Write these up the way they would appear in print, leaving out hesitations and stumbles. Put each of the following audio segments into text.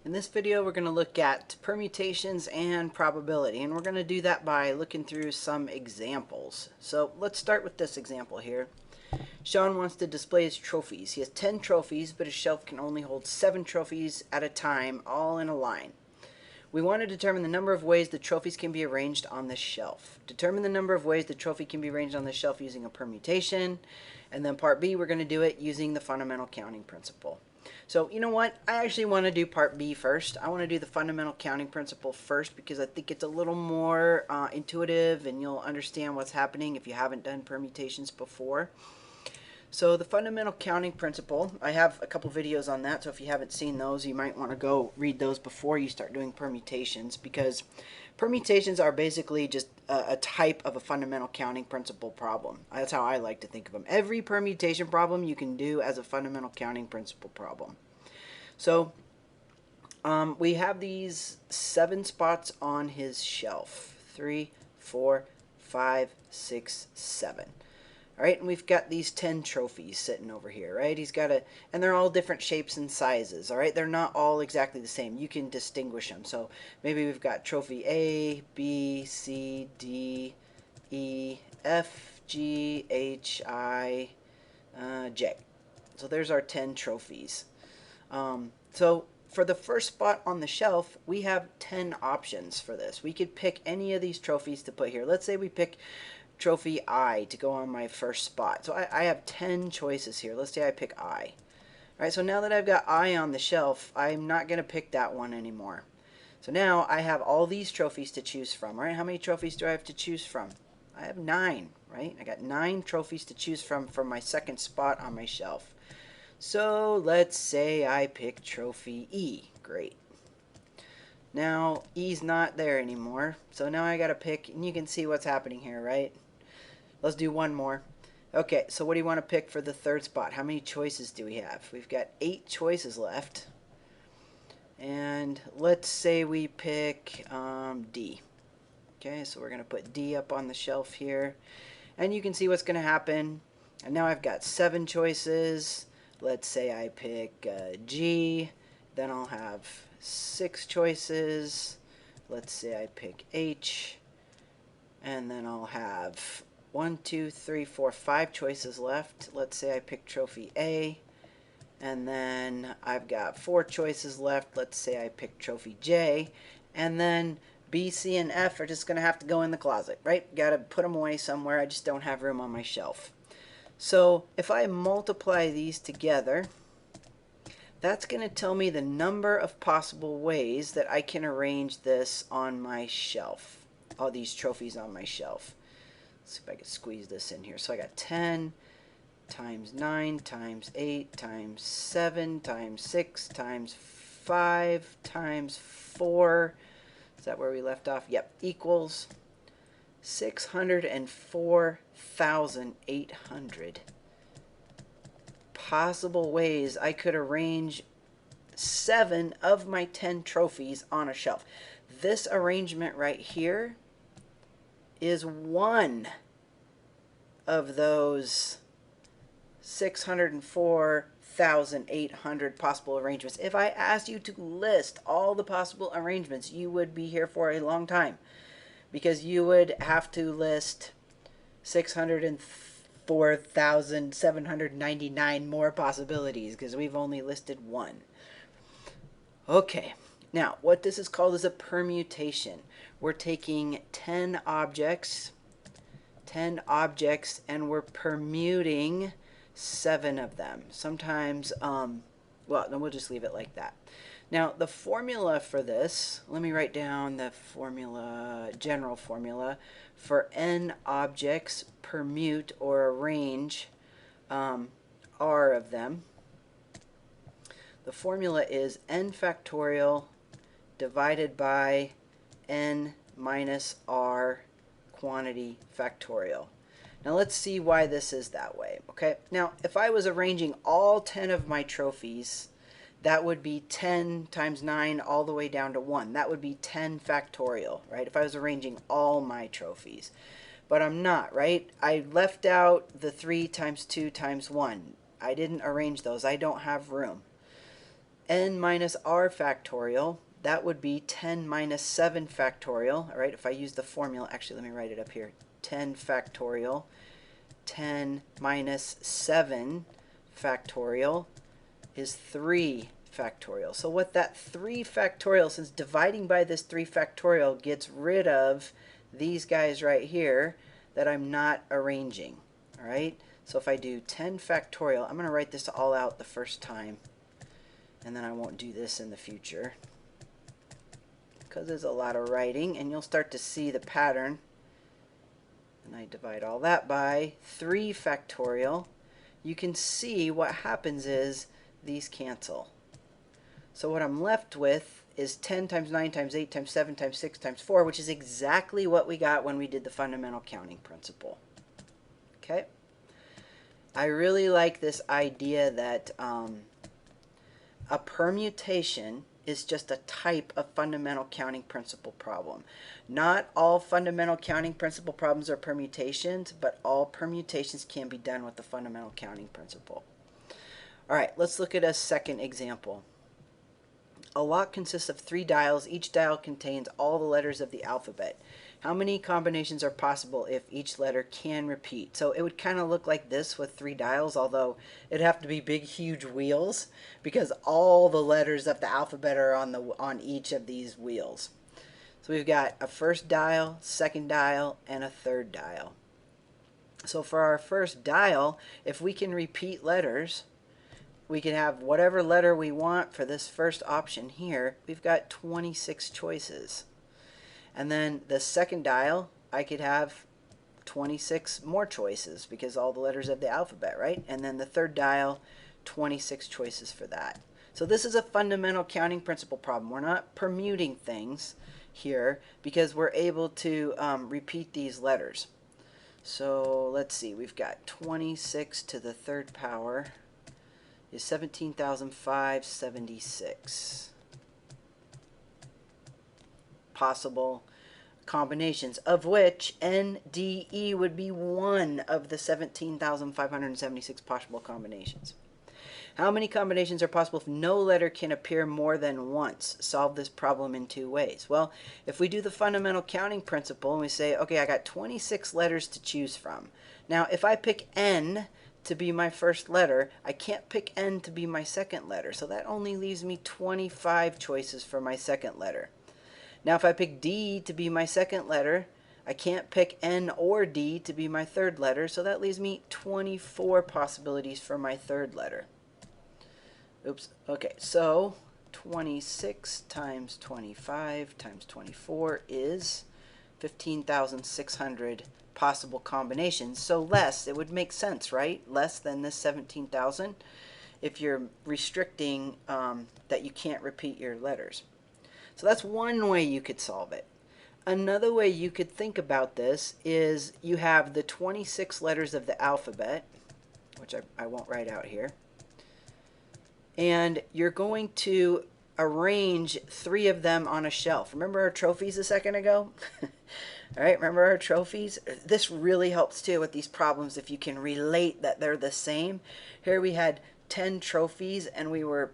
In this video, we're going to look at permutations and probability, and we're going to do that by looking through some examples. So let's start with this example here. Sean wants to display his trophies. He has 10 trophies, but his shelf can only hold 7 trophies at a time, all in a line. We want to determine the number of ways the trophies can be arranged on the shelf. Determine the number of ways the trophy can be arranged on the shelf using a permutation. And then part B, we're going to do it using the fundamental counting principle. So you know what? I actually want to do part B first. I want to do the fundamental counting principle first because I think it's a little more intuitive and you'll understand what's happening if you haven't done permutations before. So the fundamental counting principle, I have a couple videos on that, so if you haven't seen those, you might want to go read those before you start doing permutations, because permutations are basically just a type of a fundamental counting principle problem. That's how I like to think of them. Every permutation problem you can do as a fundamental counting principle problem. So we have these 7 spots on his shelf. 3, 4, 5, 6, 7. All right, and we've got these 10 trophies sitting over here, right? He's got and they're all different shapes and sizes, all right? They're not all exactly the same. You can distinguish them. So maybe we've got trophy A, B, C, D, E, F, G, H, I, J. So there's our 10 trophies. So for the first spot on the shelf, we have 10 options for this. We could pick any of these trophies to put here. Let's say we pick trophy I to go on my first spot. So I have 10 choices here. Let's say I pick I. All right, so now that I've got I on the shelf, I'm not going to pick that one anymore. So now I have all these trophies to choose from. All right, how many trophies do I have to choose from? I have 9, right? I got 9 trophies to choose from my second spot on my shelf. So let's say I pick trophy E. Great. Now E's not there anymore. So now I got to pick, and you can see what's happening here, right? Let's do one more. Okay, so what do you want to pick for the third spot? How many choices do we have? We've got 8 choices left. And let's say we pick D. Okay, so we're going to put D up on the shelf here. And you can see what's going to happen. And now I've got 7 choices. Let's say I pick G. Then I'll have 6 choices. Let's say I pick H. And then I'll have 1, 2, 3, 4, 5 choices left. Let's say I pick trophy A. And then I've got 4 choices left. Let's say I pick trophy J. And then B, C, and F are just going to have to go in the closet, right? Got to put them away somewhere. I just don't have room on my shelf. So if I multiply these together, that's going to tell me the number of possible ways that I can arrange this on my shelf. All these trophies on my shelf. Let's see if I can squeeze this in here. So I got 10 times 9 times 8 times 7 times 6 times 5 times 4. Is that where we left off? Yep. Equals 604,800 possible ways I could arrange 7 of my 10 trophies on a shelf. This arrangement right here is one of those 604,800 possible arrangements. If I asked you to list all the possible arrangements, you would be here for a long time, because you would have to list 604,799 more possibilities, because we've only listed one. Okay. Now, what this is called is a permutation. We're taking 10 objects, and we're permuting 7 of them. Sometimes, well, then we'll just leave it like that. Now, the formula for this, let me write down the formula, general formula, for n objects, permute or arrange r of them. The formula is n factorial divided by n minus r quantity factorial. Now let's see why this is that way. Okay, now if I was arranging all 10 of my trophies, that would be 10 times 9 all the way down to 1. That would be 10 factorial, right? If I was arranging all my trophies. But I'm not, right? I left out the 3 times 2 times 1. I didn't arrange those. I don't have room. n minus r factorial, that would be 10 minus 7 factorial. All right, if I use the formula, actually, let me write it up here. 10 factorial, 10 minus 7 factorial is 3 factorial. So what that 3 factorial, since dividing by this 3 factorial gets rid of these guys right here that I'm not arranging. All right, so if I do 10 factorial, I'm going to write this all out the first time, and then I won't do this in the future because there's a lot of writing, and you'll start to see the pattern. And I divide all that by 3 factorial. You can see what happens is these cancel. So what I'm left with is 10 times 9 times 8 times 7 times 6 times 4, which is exactly what we got when we did the fundamental counting principle. Okay? I really like this idea that a permutation is just a type of fundamental counting principle problem. Not all fundamental counting principle problems are permutations, but all permutations can be done with the fundamental counting principle. All right, let's look at a second example. A lock consists of 3 dials. Each dial contains all the letters of the alphabet. How many combinations are possible if each letter can repeat? So it would kind of look like this with 3 dials, although it'd have to be big, huge wheels because all the letters of the alphabet are on each of these wheels. So we've got a first dial, second dial, and a third dial. So for our first dial, if we can repeat letters, we can have whatever letter we want for this first option here. We've got 26 choices. And then the second dial, I could have 26 more choices because all the letters of the alphabet, right? And then the third dial, 26 choices for that. So this is a fundamental counting principle problem. We're not permuting things here because we're able to repeat these letters. So let's see, we've got 26 to the third power is 17,576 possible combinations, of which NDE would be one of the 17,576 possible combinations. How many combinations are possible if no letter can appear more than once? Solve this problem in 2 ways. Well, if we do the fundamental counting principle and we say, okay, I got 26 letters to choose from. Now, if I pick N to be my first letter, I can't pick N to be my second letter, so that only leaves me 25 choices for my second letter. Now if I pick D to be my second letter, I can't pick N or D to be my third letter, so that leaves me 24 possibilities for my third letter. Oops, okay, so 26 times 25 times 24 is 15,600 possible combinations. So less, it would make sense, right? Less than this 17,000 if you're restricting that you can't repeat your letters. So that's one way you could solve it. Another way you could think about this is you have the 26 letters of the alphabet, which I won't write out here, and you're going to arrange 3 of them on a shelf. Remember our trophies a second ago? All right, remember our trophies? This really helps too with these problems if you can relate that they're the same. Here we had 10 trophies and we were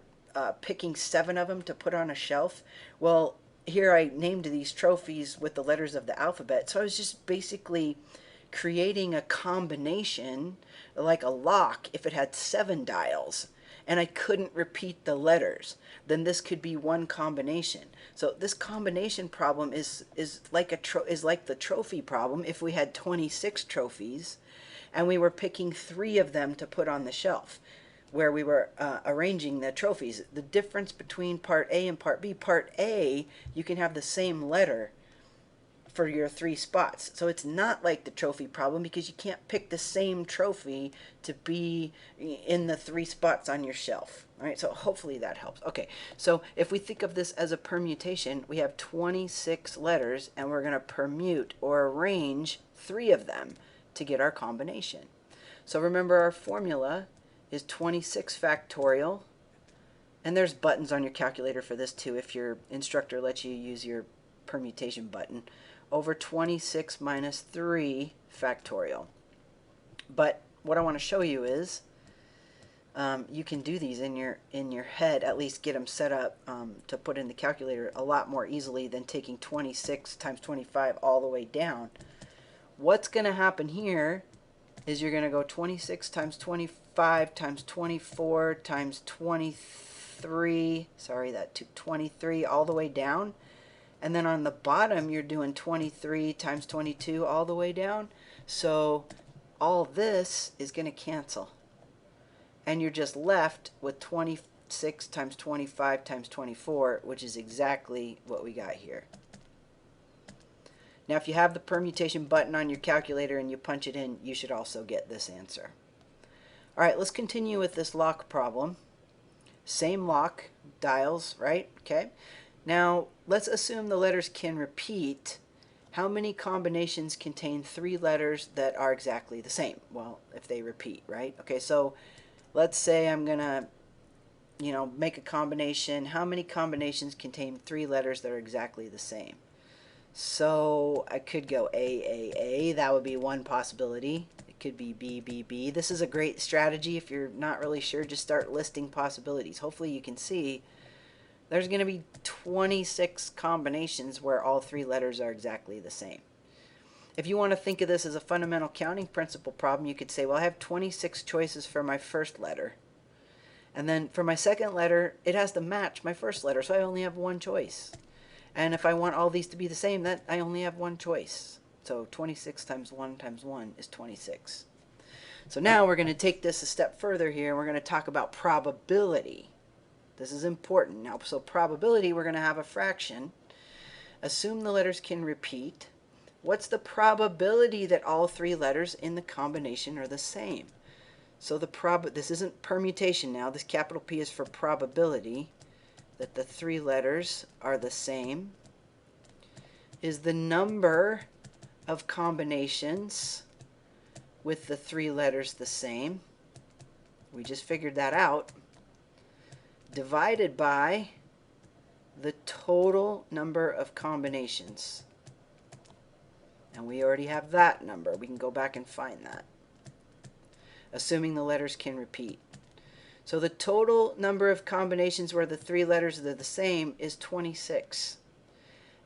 picking 7 of them to put on a shelf. Well, here I named these trophies with the letters of the alphabet. So I was just basically creating a combination like a lock if it had 7 dials and I couldn't repeat the letters. Then this could be one combination. So this combination problem is like the trophy problem if we had 26 trophies and we were picking 3 of them to put on the shelf where we were arranging the trophies. The difference between part A and part B, part A, you can have the same letter for your 3 spots. So it's not like the trophy problem because you can't pick the same trophy to be in the 3 spots on your shelf. All right, so hopefully that helps. Okay, so if we think of this as a permutation, we have 26 letters and we're going to permute or arrange 3 of them to get our combination. So remember our formula is 26 factorial, and there's buttons on your calculator for this too if your instructor lets you use your permutation button, over 26 minus 3 factorial. But what I want to show you is you can do these in your head, at least get them set up to put in the calculator a lot more easily than taking 26 times 25 all the way down. What's going to happen here is you're going to go 26 times 25 times 24 times 23, sorry, that took 23 all the way down. And then on the bottom, you're doing 23 times 22 all the way down. So all this is going to cancel. And you're just left with 26 times 25 times 24, which is exactly what we got here. Now, if you have the permutation button on your calculator and you punch it in, you should also get this answer. All right, let's continue with this lock problem. Same lock, dials, right? Okay. Now, let's assume the letters can repeat. How many combinations contain 3 letters that are exactly the same? Well, if they repeat, right? Okay, so let's say I'm going to, make a combination. How many combinations contain 3 letters that are exactly the same? So I could go A. That would be one possibility. It could be B. This is a great strategy. If you're not really sure, just start listing possibilities. Hopefully you can see there's going to be 26 combinations where all 3 letters are exactly the same. If you want to think of this as a fundamental counting principle problem, you could say, well, I have 26 choices for my first letter. And then for my second letter, it has to match my first letter, so I only have one choice. And if I want all these to be the same, that I only have one choice. So 26 times 1 times 1 is 26. So now we're going to take this a step further here, and we're going to talk about probability. This is important. Now, so probability, we're going to have a fraction. Assume the letters can repeat. What's the probability that all 3 letters in the combination are the same? So this isn't permutation now. This capital P is for probability that the 3 letters are the same. Is the number of combinations with the 3 letters the same? We just figured that out. Divided by the total number of combinations. And we already have that number. We can go back and find that. Assuming the letters can repeat. So the total number of combinations where the 3 letters are the same is 26.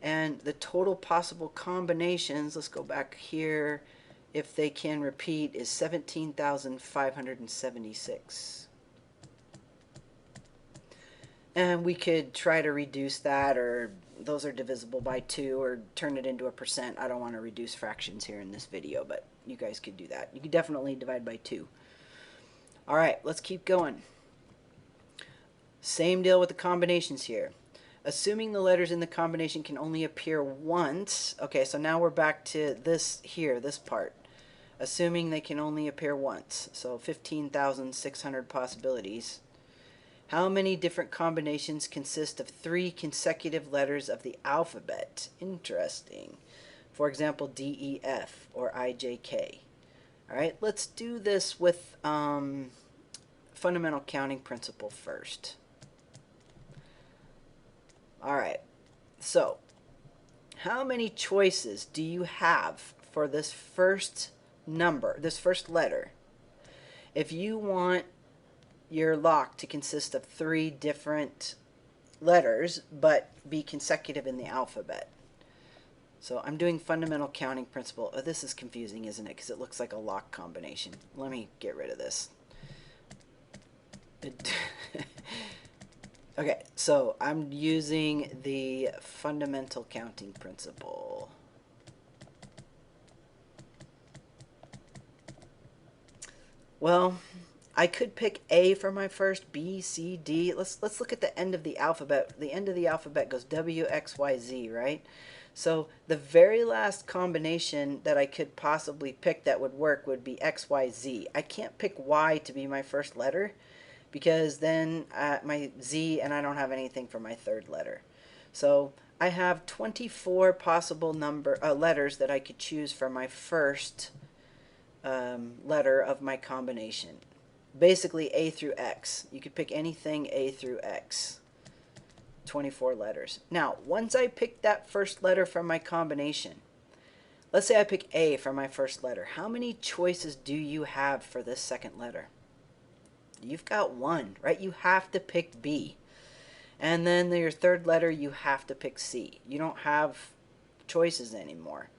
And the total possible combinations, let's go back here, if they can repeat, is 17,576. And we could try to reduce that, or those are divisible by 2, or turn it into a percent. I don't want to reduce fractions here in this video, but you guys could do that. You could definitely divide by 2. All right, let's keep going. Same deal with the combinations here. Assuming the letters in the combination can only appear once. Okay, so now we're back to this here, this part. Assuming they can only appear once. So 15,600 possibilities. How many different combinations consist of 3 consecutive letters of the alphabet? Interesting. For example, D, E, F, or I, J, K. All right, let's do this with fundamental counting principle first. All right, so how many choices do you have for this first number, this first letter? If you want your lock to consist of 3 different letters, but be consecutive in the alphabet. So I'm doing fundamental counting principle. Oh, this is confusing, isn't it? Because it looks like a lock combination. Let me get rid of this. Okay, so I'm using the fundamental counting principle. Well, I could pick A for my first, B, C, D. Let's look at the end of the alphabet. The end of the alphabet goes W, X, Y, Z, right? So the very last combination that I could possibly pick that would work would be X, Y, Z. I can't pick Y to be my first letter because then my Z, and I don't have anything for my third letter. So I have 24 possible letters that I could choose for my first letter of my combination. Basically A through X. You could pick anything A through X. 24 letters. Now, once I pick that first letter from my combination, let's say I pick A for my first letter. How many choices do you have for this second letter? You've got one, right? You have to pick B. And then your third letter, you have to pick C. You don't have choices anymore.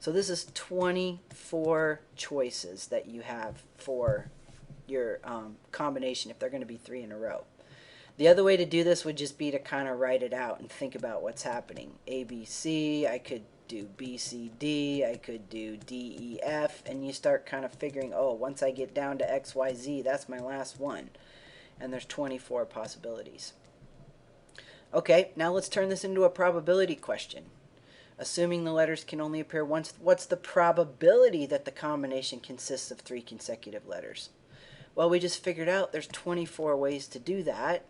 So this is 24 choices that you have for your combination if they're going to be 3 in a row. The other way to do this would just be to kind of write it out and think about what's happening. A, B, C, I could do B, C, D, I could do D, E, F, and you start kind of figuring, oh, once I get down to X, Y, Z, that's my last one. And there's 24 possibilities. Okay, now let's turn this into a probability question. Assuming the letters can only appear once, what's the probability that the combination consists of 3 consecutive letters? Well, we just figured out there's 24 ways to do that.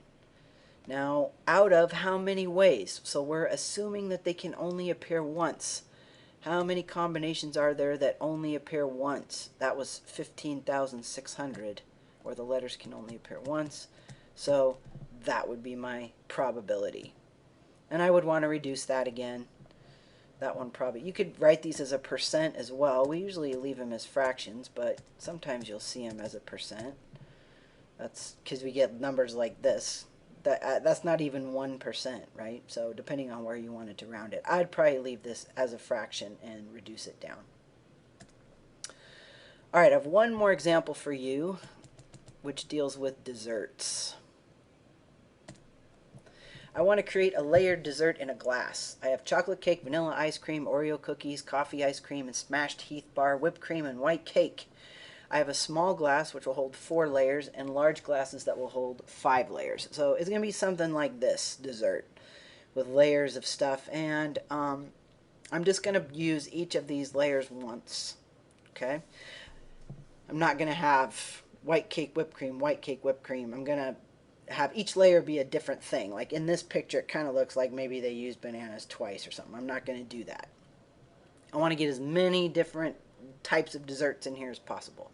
Now, out of how many ways? So we're assuming that they can only appear once. How many combinations are there that only appear once? That was 15,600, where the letters can only appear once. So that would be my probability. And I would want to reduce that again. That one probably, you could write these as a percent as well. We usually leave them as fractions, but sometimes you'll see them as a percent. That's because we get numbers like this. That's not even 1%, right? So depending on where you wanted to round it, I'd probably leave this as a fraction and reduce it down. All right, I have one more example for you, which deals with desserts. I want to create a layered dessert in a glass. I have chocolate cake, vanilla ice cream, Oreo cookies, coffee ice cream, and smashed Heath bar, whipped cream, and white cake. I have a small glass which will hold 4 layers and large glasses that will hold 5 layers. So it's going to be something like this dessert with layers of stuff. And I'm just going to use each of these layers once. Okay? I'm not going to have white cake, whipped cream, white cake, whipped cream. I'm going to have each layer be a different thing. Like in this picture, it kind of looks like maybe they used bananas twice or something. I'm not going to do that. I want to get as many different types of desserts in here as possible.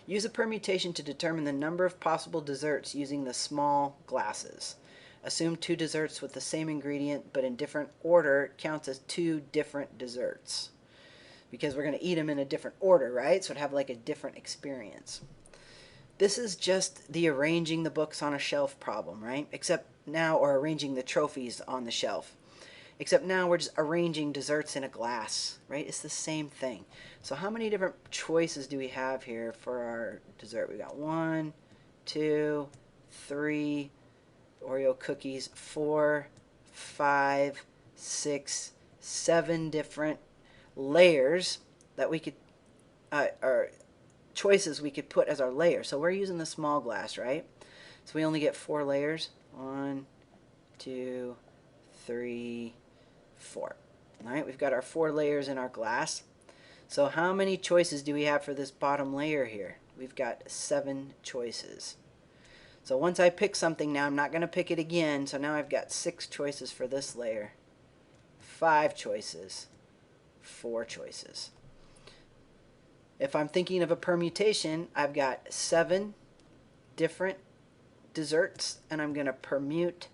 Use a permutation to determine the number of possible desserts using the small glasses. Assume 2 desserts with the same ingredient but in different order counts as 2 different desserts. Because we're going to eat them in a different order, right? So it'd have like a different experience. This is just the arranging the books on a shelf problem, right? Except now, or arranging the trophies on the shelf. Except now we're just arranging desserts in a glass, right? It's the same thing. So how many different choices do we have here for our dessert? We got 1, 2, 3 Oreo cookies, 4, 5, 6, 7 different layers that we could, or choices we could put as our layer. So we're using the small glass, right? So we only get 4 layers. 1, 2, 3, 4. All right, we've got our 4 layers in our glass. So how many choices do we have for this bottom layer here? We've got 7 choices. So once I pick something now, I'm not going to pick it again. So now I've got 6 choices for this layer, 5 choices, 4 choices. If I'm thinking of a permutation, I've got 7 different desserts, and I'm going to permute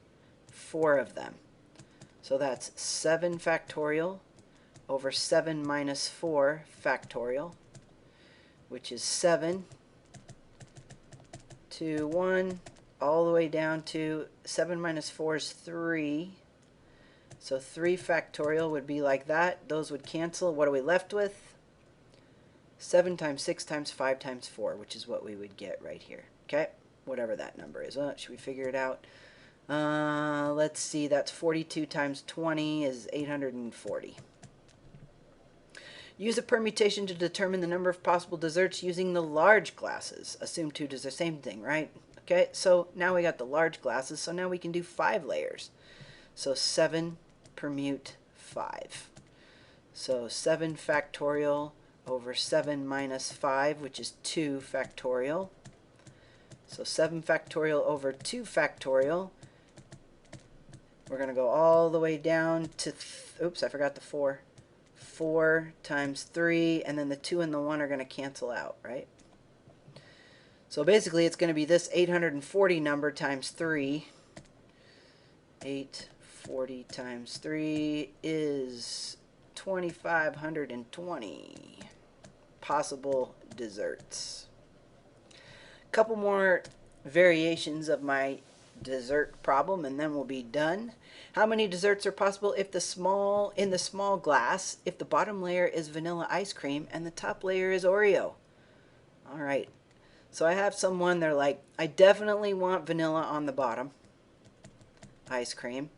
4 of them. So that's 7 factorial over 7 minus 4 factorial, which is 7 to 1 all the way down to 7 minus 4 is 3. So 3 factorial would be like that. Those would cancel. What are we left with? 7 times 6 times 5 times 4, which is what we would get right here. Okay, whatever that number is. Should we figure it out? Let's see, that's 42 times 20 is 840. Use a permutation to determine the number of possible desserts using the large glasses. Assume 2 does the same thing, right? Okay, so now we got the large glasses, so now we can do 5 layers. So 7 permute 5. So 7 factorial over 7 minus 5, which is 2 factorial. So 7 factorial over 2 factorial. We're going to go all the way down to, oops, I forgot the 4. 4 times 3, and then the 2 and the 1 are going to cancel out, right? So basically it's going to be this 840 number times 3. 840 times 3 is 2,520 possible desserts. A couple more variations of my dessert problem, and then we'll be done. How many desserts are possible if in the small glass if the bottom layer is vanilla ice cream and the top layer is Oreo? All right. So I have someone, they're like, I definitely want vanilla on the bottom, ice cream,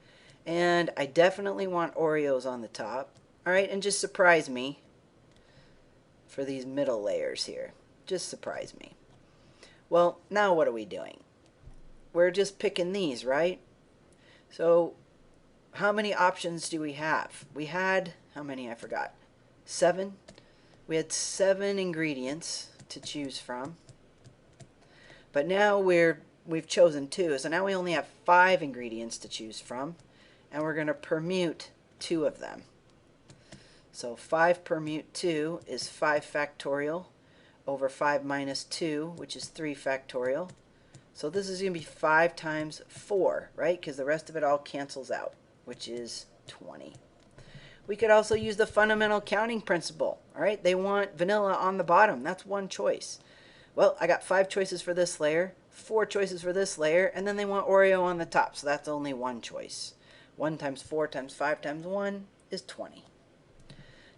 and I definitely want Oreos on the top. All right, and just surprise me for these middle layers here. Just surprise me. Well, now what are we doing? We're just picking these, right? So how many options do we have? We had, how many? I forgot. 7. We had 7 ingredients to choose from. But now we've chosen 2, so now we only have 5 ingredients to choose from, and we're going to permute 2 of them. So 5 permute 2 is 5 factorial over 5 minus 2, which is 3 factorial. So this is going to be 5 times 4, right? Because the rest of it all cancels out, which is 20. We could also use the fundamental counting principle. All right, they want vanilla on the bottom. That's one choice. Well, I got 5 choices for this layer, 4 choices for this layer, and then they want Oreo on the top, so that's only one choice. 1 times 4 times 5 times 1 is 20.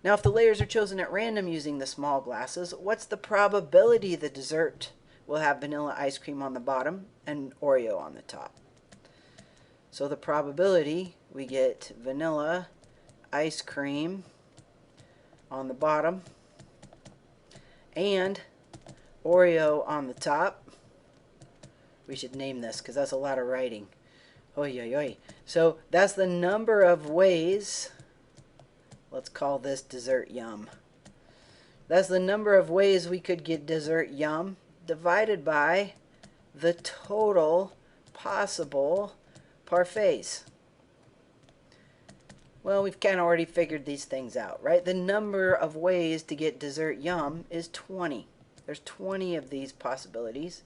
Now, if the layers are chosen at random using the small glasses, what's the probability the dessert will have vanilla ice cream on the bottom and Oreo on the top? So the probability, we get vanilla ice cream on the bottom and Oreo on the top. We should name this because that's a lot of writing. Oy, oy, oy. So that's the number of ways. Let's call this dessert yum. That's the number of ways we could get dessert yum divided by the total possible parfaits. Well, we've kind of already figured these things out, right? The number of ways to get dessert yum is 20. There's 20 of these possibilities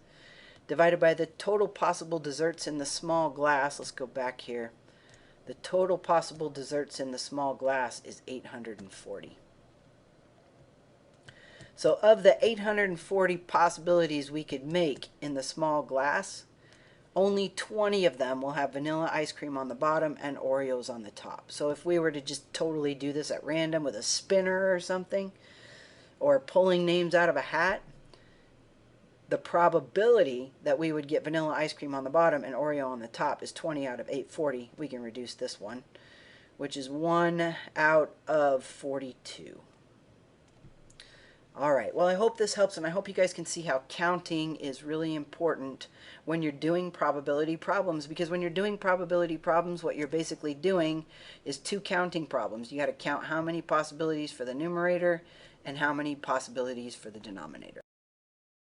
divided by the total possible desserts in the small glass. Let's go back here. The total possible desserts in the small glass is 840. So of the 840 possibilities we could make in the small glass, only 20 of them will have vanilla ice cream on the bottom and Oreos on the top. So if we were to just totally do this at random with a spinner or something, or pulling names out of a hat, the probability that we would get vanilla ice cream on the bottom and Oreo on the top is 20 out of 840. We can reduce this one, which is 1 out of 42. All right, well, I hope this helps, and I hope you guys can see how counting is really important when you're doing probability problems, because when you're doing probability problems, what you're basically doing is 2 counting problems. You got to count how many possibilities for the numerator and how many possibilities for the denominator.